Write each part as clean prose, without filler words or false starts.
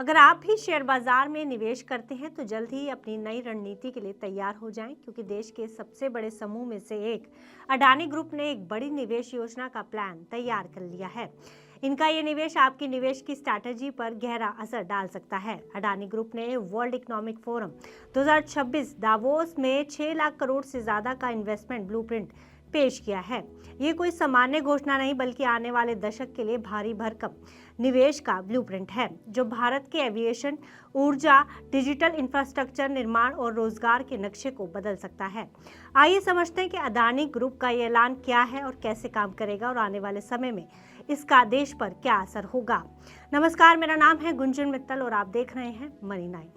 अगर आप भी शेयर बाजार में निवेश करते हैं तो जल्द ही अपनी नई रणनीति के लिए तैयार हो जाएं, क्योंकि देश के सबसे बड़े समूह में से एक अडानी ग्रुप ने एक बड़ी निवेश योजना का प्लान तैयार कर लिया है। इनका ये निवेश आपकी निवेश की स्ट्रैटेजी पर गहरा असर डाल सकता है। अडानी ग्रुप ने वर्ल्ड इकोनॉमिक फोरम 2026 दावोस में 6 लाख करोड़ से ज्यादा का इन्वेस्टमेंट ब्लूप्रिंट पेश किया है। ये कोई सामान्य घोषणा नहीं, बल्कि आने वाले दशक के लिए भारी भरकम निवेश का ब्लूप्रिंट है, जो भारत के एविएशन, ऊर्जा, डिजिटल इंफ्रास्ट्रक्चर, निर्माण और रोजगार के नक्शे को बदल सकता है। आइए समझते हैं कि अडानी ग्रुप का ये ऐलान क्या है और कैसे काम करेगा, और आने वाले समय में इसका देश पर क्या असर होगा। नमस्कार, मेरा नाम है गुंजन मित्तल और आप देख रहे हैं मनी 9।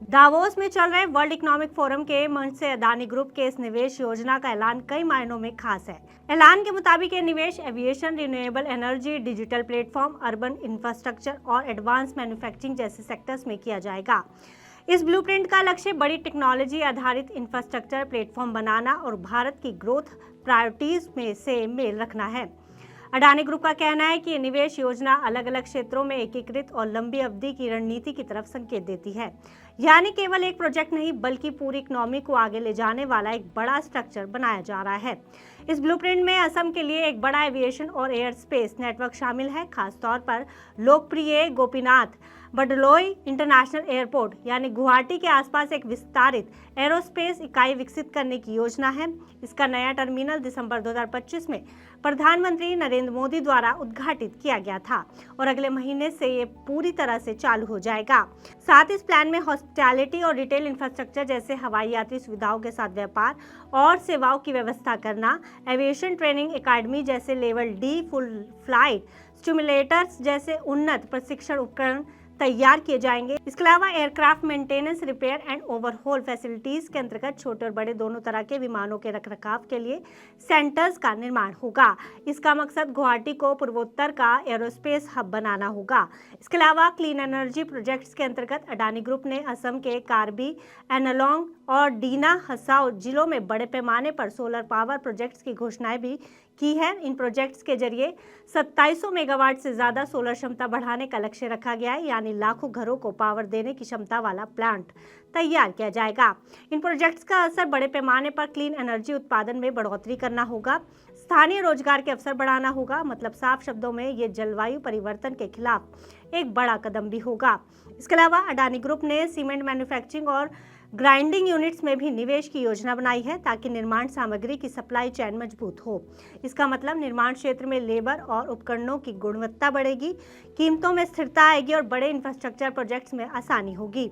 दावोस में चल रहे वर्ल्ड इकोनॉमिक फोरम के मंच से अडानी ग्रुप के इस निवेश योजना का ऐलान कई मायनों में खास है। ऐलान के मुताबिक ये निवेश aviation, renewable energy, digital platform, urban infrastructure और एडवांस मैन्युफैक्चरिंग जैसे सेक्टर्स में किया जाएगा। इस ब्लूप्रिंट का लक्ष्य बड़ी टेक्नोलॉजी आधारित इंफ्रास्ट्रक्चर प्लेटफॉर्म बनाना और भारत की ग्रोथ प्रायोरिटीज में से मेल रखना है। अडानी ग्रुप का कहना है कि ये निवेश योजना अलग अलग क्षेत्रों में एकीकृत और लंबी अवधि की रणनीति की तरफ संकेत देती है, यानी केवल एक प्रोजेक्ट नहीं, बल्कि पूरी इकोनॉमी को आगे ले जाने वाला एक बड़ा स्ट्रक्चर बनाया जा रहा है। इस ब्लूप्रिंट में असम के लिए एक बड़ा एविएशन और एयर स्पेस नेटवर्क शामिल है। खासतौर पर लोकप्रिय गोपीनाथ बडलोई इंटरनेशनल एयरपोर्ट यानी गुवाहाटी के आसपास एक विस्तारित एरोस्पेस इकाई विकसित करने की योजना है। इसका नया टर्मिनल दिसंबर 2025 में प्रधानमंत्री नरेंद्र मोदी द्वारा उद्घाटित किया गया था और अगले महीने से ये पूरी तरह से चालू हो जाएगा। साथ इस प्लान में हॉस्पिटैलिटी और रिटेल इंफ्रास्ट्रक्चर जैसे हवाई यात्री सुविधाओं के साथ व्यापार और सेवाओं की व्यवस्था करना, एविएशन ट्रेनिंग एकेडमी जैसे level D full flight stimulators जैसे उन्नत प्रशिक्षण उपकरण तैयार किए जाएंगे। इसके अलावा aircraft maintenance, repair and overhaul facilities के अंतर्गत छोटे और बड़े दोनों तरह के विमानों के रखरखाव के लिए सेंटर्स का निर्माण होगा। इसका मकसद गुवाहाटी को पूर्वोत्तर का एरोस्पेस हब बनाना होगा। इसके अलावा क्लीन एनर्जी प्रोजेक्ट्स के अंतर्गत अडानी ग्रुप ने असम के कार्बी एनालॉन्ग और डीना हसाओ जिलों में बड़े पैमाने पर सोलर पावर प्रोजेक्ट्स की घोषणाएं भी की है। इन प्रोजेक्ट्स के जरिए 2700 मेगावाट से ज्यादा सोलर क्षमता बढ़ाने का लक्ष्य रखा गया है, यानी लाखों घरों को पावर देने की क्षमता वाला प्लांट तैयार किया जाएगा। इन प्रोजेक्ट्स का असर बड़े पैमाने पर क्लीन एनर्जी उत्पादन में बढ़ोतरी करना होगा, स्थानीय रोजगार के अवसर बढ़ाना होगा। मतलब साफ शब्दों में ये जलवायु परिवर्तन के खिलाफ एक बड़ा कदम भी होगा। इसके अलावा अडानी ग्रुप ने सीमेंट मैन्युफैक्चरिंग और ग्राइंडिंग यूनिट्स में भी निवेश की योजना बनाई है, ताकि निर्माण सामग्री की सप्लाई चेन मजबूत हो। इसका मतलब निर्माण क्षेत्र में लेबर और उपकरणों की गुणवत्ता बढ़ेगी, कीमतों में स्थिरता आएगी और बड़े इंफ्रास्ट्रक्चर प्रोजेक्ट्स में आसानी होगी।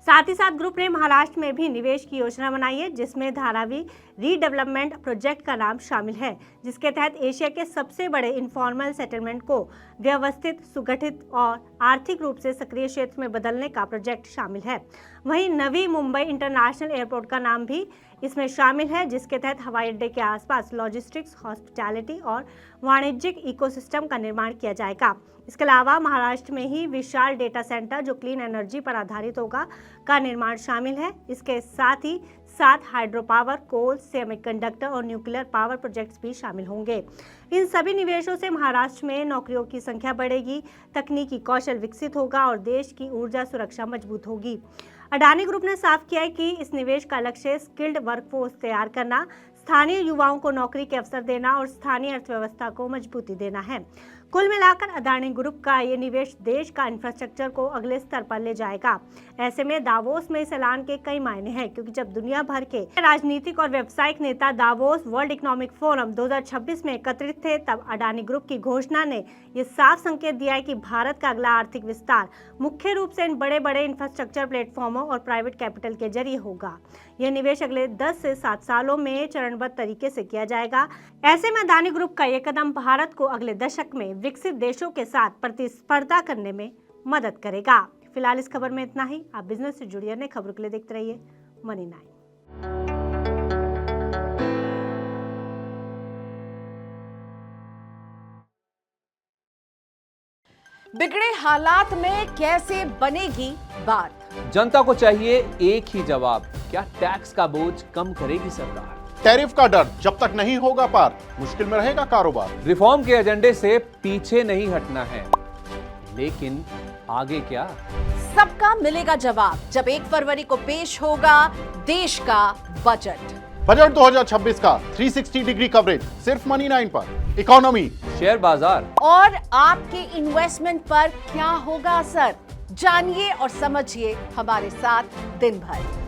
साथ ही साथ ग्रुप ने महाराष्ट्र में भी निवेश की योजना बनाई है, जिसमें धारावी रीडेवलपमेंट प्रोजेक्ट का नाम शामिल है, जिसके तहत एशिया के सबसे बड़े इनफॉर्मल सेटलमेंट को व्यवस्थित, सुगठित और आर्थिक रूप से सक्रिय क्षेत्र में बदलने का प्रोजेक्ट शामिल है। वहीं नवी मुंबई इंटरनेशनल एयरपोर्ट का नाम भी इसमें शामिल है, जिसके तहत हवाई अड्डे के आसपास लॉजिस्टिक्स, हॉस्पिटैलिटी और वाणिज्यिक इकोसिस्टम का निर्माण किया जाएगा। इसके अलावा महाराष्ट्र में ही विशाल डेटा सेंटर जो क्लीन एनर्जी पर आधारित होगा का निर्माण शामिल है। इसके साथ ही हाइड्रो पावर, कोल, सेमीकंडक्टर और न्यूक्लियर पावर प्रोजेक्ट्स भी शामिल होंगे। इन सभी निवेशों से महाराष्ट्र में नौकरियों की संख्या बढ़ेगी, तकनीकी कौशल विकसित होगा और देश की ऊर्जा सुरक्षा मजबूत होगी। अडानी ग्रुप ने साफ किया है कि इस निवेश का लक्ष्य स्किल्ड वर्कफोर्स तैयार करना, स्थानीय युवाओं को नौकरी के अवसर देना और स्थानीय अर्थव्यवस्था को मजबूती देना है। कुल मिलाकर अडानी ग्रुप का ये निवेश देश का इंफ्रास्ट्रक्चर को अगले स्तर पर ले जाएगा। ऐसे में दावोस में इस ऐलान के कई मायने हैं, क्योंकि जब दुनिया भर के राजनीतिक और व्यावसायिक नेता दावोस वर्ल्ड इकोनॉमिक फोरम 2026 में एकत्रित थे, तब अडानी ग्रुप की घोषणा ने ये साफ संकेत दिया है कि भारत का अगला आर्थिक विस्तार मुख्य रूप से इन बड़े बड़े इंफ्रास्ट्रक्चर प्लेटफॉर्मों और प्राइवेट कैपिटल के जरिए होगा। यह निवेश अगले 10 से 7 सालों में चरणबद्ध तरीके से किया जाएगा। ऐसे में अडानी ग्रुप का यह कदम भारत को अगले दशक में विकसित देशों के साथ प्रतिस्पर्धा करने में मदद करेगा। फिलहाल इस खबर में इतना ही। आप बिजनेस से जुड़िए, अन्य खबरों के लिए देखते रहिए मनी 9। बिगड़े हालात में कैसे बनेगी बात? जनता को चाहिए एक ही जवाब, क्या टैक्स का बोझ कम करेगी सरकार? टैरिफ का डर जब तक नहीं होगा पार, मुश्किल में रहेगा कारोबार। रिफॉर्म के एजेंडे से पीछे नहीं हटना है, लेकिन आगे क्या? सबका मिलेगा जवाब जब 1 फरवरी को पेश होगा देश का बजट। बजट 2026 का 360 डिग्री कवरेज सिर्फ मनी 9 पर। इकोनॉमी, शेयर बाजार, और आपके इन्वेस्टमेंट पर क्या होगा असर, जानिए और समझिए हमारे साथ दिन भर।